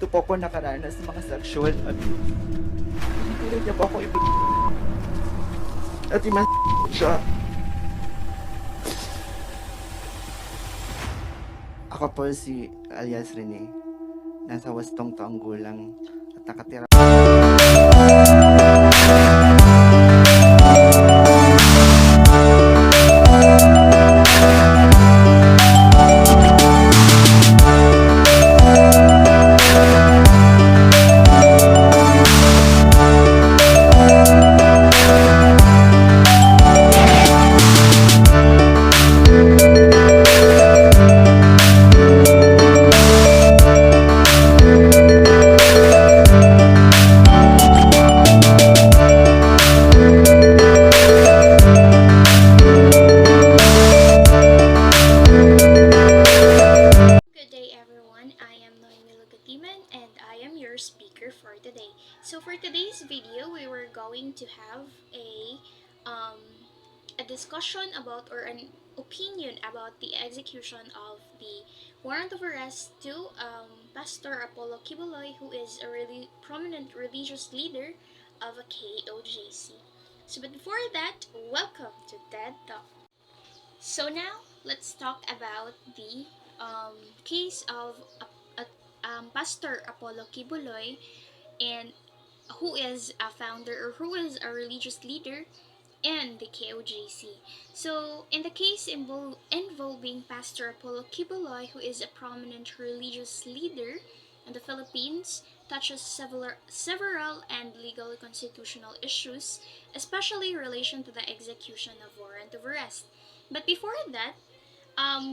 Ito po ako nakaranas ng mga sexual abuse. Pinipilit niya po ako at siya. Ako po si alias Rene. Nasa 8 taong gulang at nakatira. Good day everyone, I am Noemi Lugatiman and I am your speaker for today. So for today's video, we were going to have um, a discussion about or an opinion about the execution of the warrant of arrest to Pastor Apollo Quiboloy, who is a really prominent religious leader of a KOJC. So but before that, welcome to TED Talk. So now, let's talk about the case of Pastor Apollo Quiboloy, and who is a founder or who is a religious leader in the KOJC. So, in the case involving Pastor Apollo Quiboloy, who is a prominent religious leader in the Philippines, touches several and legal constitutional issues, especially in relation to the execution of warrant of arrest. But before that,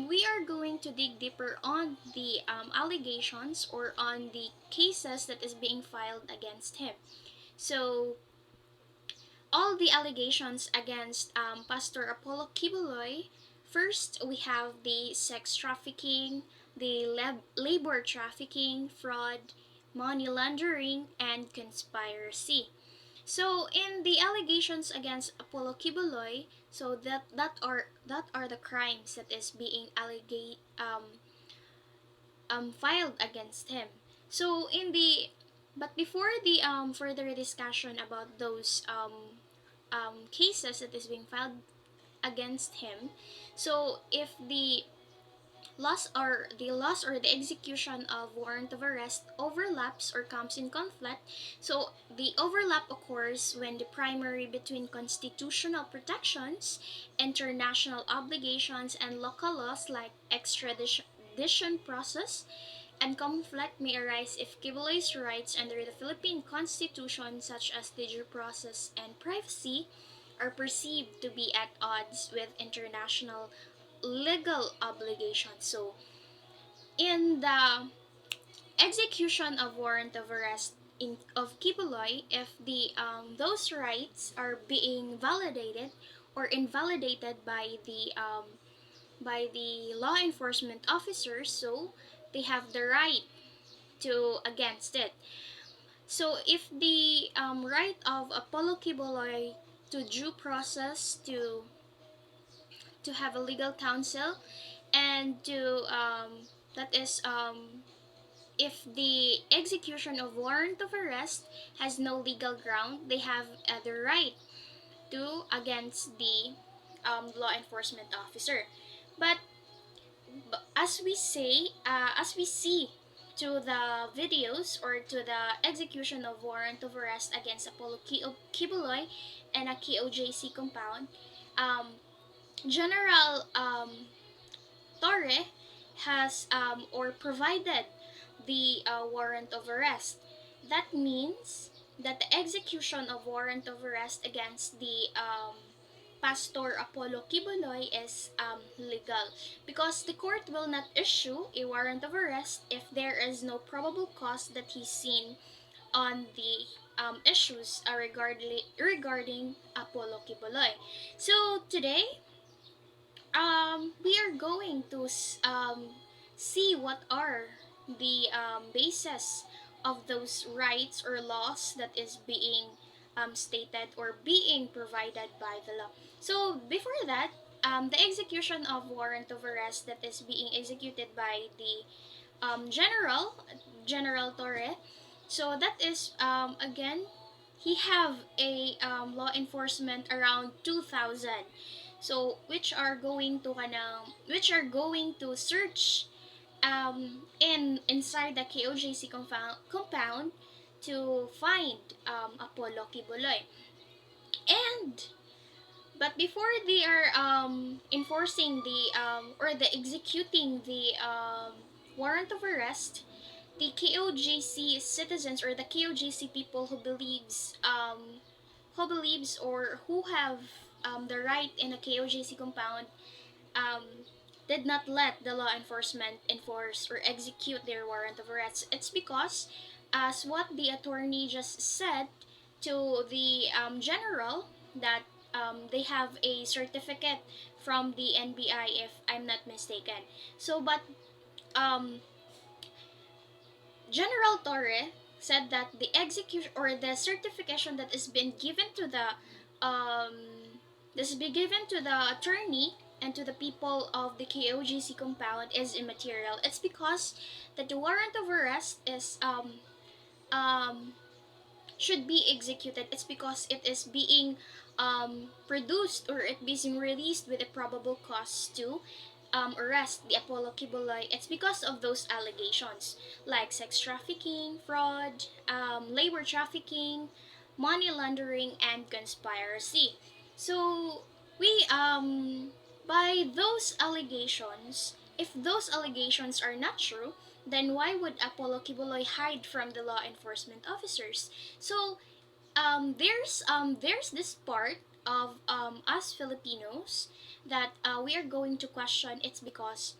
we are going to dig deeper on the allegations or on the cases that is being filed against him. So, all the allegations against Pastor Apollo Quiboloy, first we have the sex trafficking, the labor trafficking, fraud, money laundering, and conspiracy. So in the allegations against Apollo Quiboloy, so that are the crimes that is being filed against him. So in the but before the further discussion about those cases that is being filed against him, so if the execution of warrant of arrest overlaps or comes in conflict. So the overlap occurs when the primary between constitutional protections, international obligations, and local laws like extradition process and conflict may arise if Quiboloy's rights under the Philippine Constitution, such as the due process and privacy, are perceived to be at odds with international legal obligations. So, in the execution of warrant of arrest of Quiboloy, if the those rights are being validated or invalidated by the law enforcement officers, so they have the right to against it. So if the right of Apollo Quiboloy to due process, to have a legal counsel, and to that is if the execution of warrant of arrest has no legal ground, they have the right to against the law enforcement officer. But as we see to the videos or to the execution of warrant of arrest against Apollo Quiboloy and a KOJC compound, um, General Torre has or provided the warrant of arrest. That means that the execution of warrant of arrest against the Pastor Apollo Quiboloy is legal, because the court will not issue a warrant of arrest if there is no probable cause that he's seen on the issues regarding Apollo Quiboloy. So today, we are going to see what are the basis of those rights or laws that is being stated or being provided by the law. So before that, the execution of warrant of arrest that is being executed by the General Torre. So that is again, he have a law enforcement around 2,000. So which are going to search inside the KOJC compound to find Apollo Quiboloy. And but before they are enforcing the or the executing the warrant of arrest, the KOJC citizens or the KOJC people who believes or who have the right in a KOJC compound um, did not let the law enforcement enforce or execute their warrant of arrest. It's because, as what the attorney just said to the general, that they have a certificate from the NBI, if I'm not mistaken. So, but um, General Torre said that the execution or the certification that has been given to the this be given to the attorney and to the people of the KOGC compound is immaterial. It's because that the warrant of arrest is um should be executed. It's because it is being produced or it being released with a probable cause to arrest the Apollo Quiboloy. It's because of those allegations like sex trafficking, fraud, labor trafficking, money laundering, and conspiracy. So we by those allegations, if those allegations are not true, then why would Apollo Quiboloy hide from the law enforcement officers? So there's this part of us Filipinos that we are going to question. It's because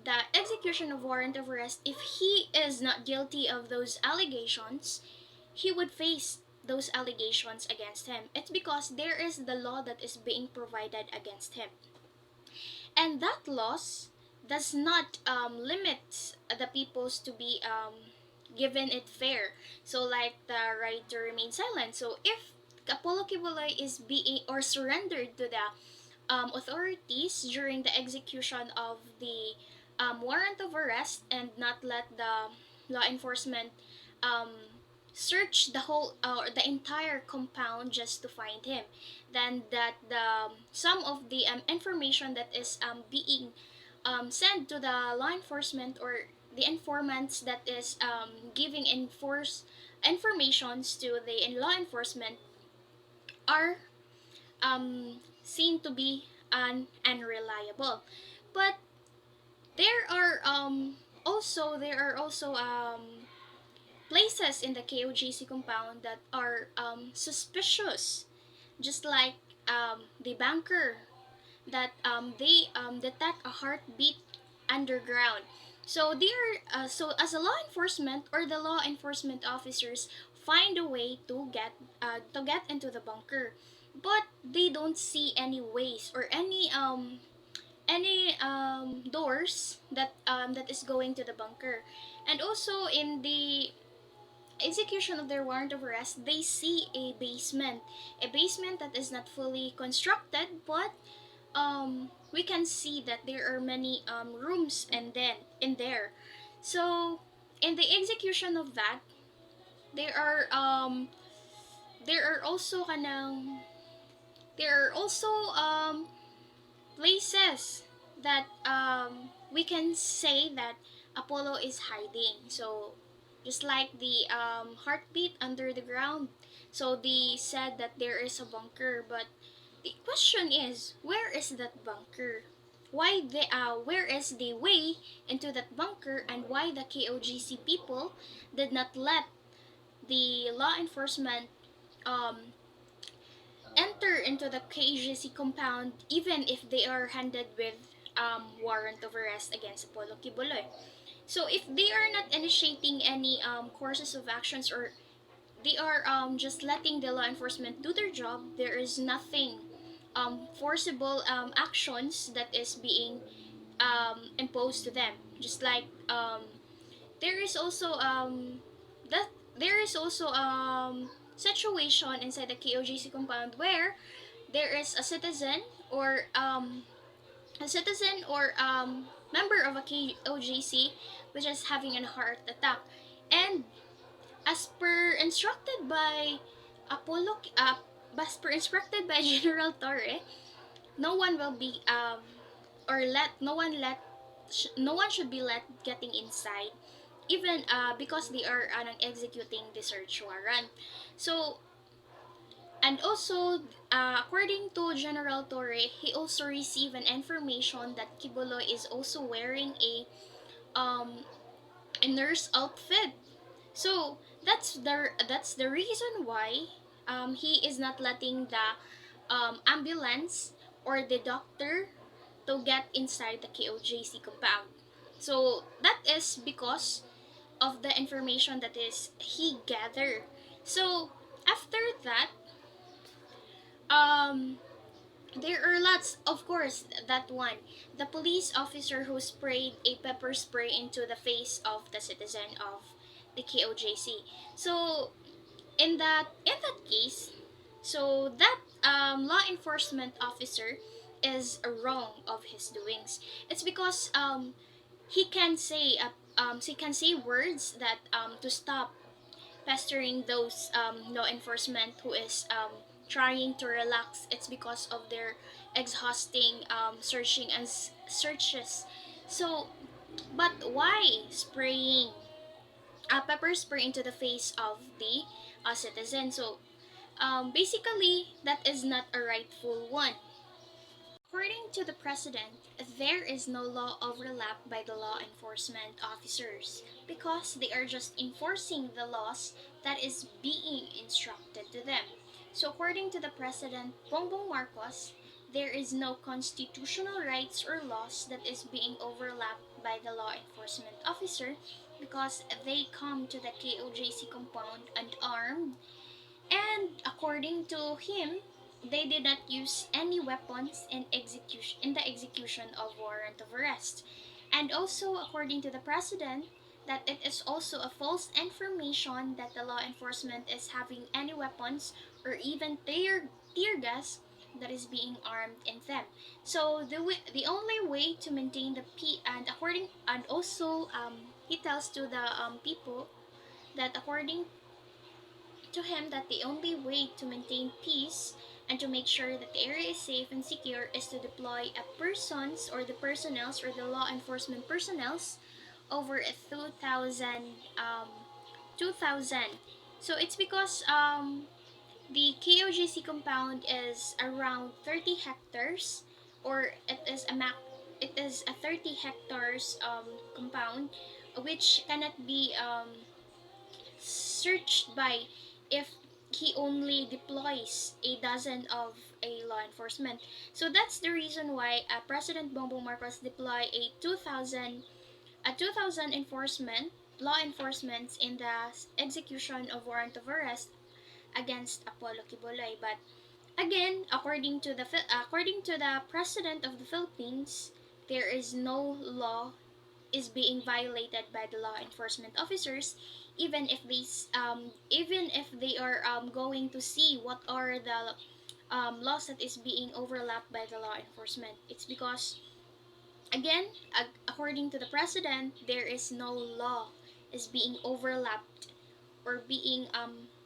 the execution of warrant of arrest, if he is not guilty of those allegations, he would face those allegations against him. It's because there is the law that is being provided against him, and that laws does not limit the peoples to be given it fair. So like the right to remain silent. So if Apollo Quiboloy is being or surrendered to the authorities during the execution of the warrant of arrest and not let the law enforcement um, search the whole or the entire compound just to find him, then that the some of the information that is being sent to the law enforcement or the informants that is giving enforce informations to the law enforcement are seen to be unreliable. But there are also places in the KOGC compound that are suspicious, just like the banker that they detect a heartbeat underground. So they are so as a law enforcement or the law enforcement officers find a way to get into the bunker, but they don't see any ways or any doors that is going to the bunker. And also in the execution of their warrant of arrest, they see a basement that is not fully constructed, but we can see that there are many rooms and then in there. So in the execution of that, there are um, there are also kanang there are also places that we can say that Apollo is hiding. So just like the heartbeat under the ground. So they said that there is a bunker, but the question is, where is that bunker? Where is the way into that bunker, and why the KOGC people did not let the law enforcement um, enter into the KGC compound even if they are handed with warrant of arrest against Apollo Quiboloy. So if they are not initiating any courses of actions, or they are just letting the law enforcement do their job, there is nothing forcible actions that is being imposed to them. Just like there is also that there is also situation inside the KOGC compound where there is a citizen or member of a KOGC which is having a heart attack. And as per instructed by Apollo, as per instructed by General Torre, no one will be or let no one let no one should be let getting inside, even because they are executing the search warrant. So, and also, according to General Torre, he also received an information that Quiboloy is also wearing a nurse outfit. So that's the reason why he is not letting the ambulance or the doctor to get inside the KOJC compound. So that is because of the information that is he gathered. So after that, um, there are lots, of course, that one. The police officer who sprayed a pepper spray into the face of the citizen of the KOJC. So in that case, so that law enforcement officer is wrong of his doings. It's because he can say words that to stop pestering those law enforcement who is trying to relax. It's because of their exhausting searching and searches. So, but why spraying pepper spray into the face of the citizen? So, basically, that is not a rightful one. According to the president, there is no law overlap by the law enforcement officers because they are just enforcing the laws that is being instructed to them. So according to the president, Bongbong Marcos, there is no constitutional rights or laws that is being overlapped by the law enforcement officer because they come to the KOJC compound unarmed, and according to him, they did not use any weapons in the execution of warrant of arrest. And also, according to the president, that it is also a false information that the law enforcement is having any weapons or even tear gas that is being armed in them. So the only way to maintain the peace, and also he tells to the people that according to him that the only way to maintain peace and to make sure that the area is safe and secure is to deploy a persons or the personnels or the law enforcement personnels over a 2,000. So it's because the KOGC compound is around 30 hectares, or it is a 30 hectares compound, which cannot be searched by if he only deploys a dozen of a law enforcement. So that's the reason why President Bongbong Marcos deploy a 2,000 enforcement law enforcements in the execution of warrant of arrest against Apollo Quiboloy. But again, according to the president of the Philippines, there is no law is being violated by the law enforcement officers, even if they are going to see what are the laws that is being overlapped by the law enforcement. It's because again, according to the president, there is no law is being overlapped or being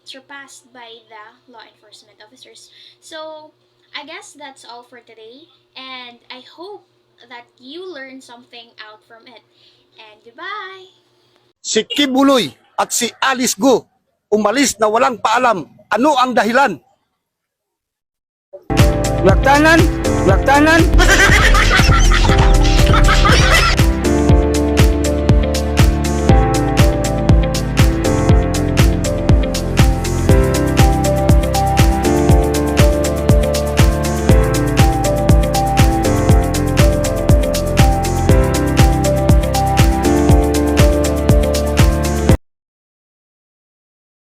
surpassed by the law enforcement officers. So I guess that's all for today, and I hope that you learned something out from it. And goodbye! Si Quiboloy at si Alice Go umalis na walang paalam. Ano ang dahilan? Laktanan! Laktanan!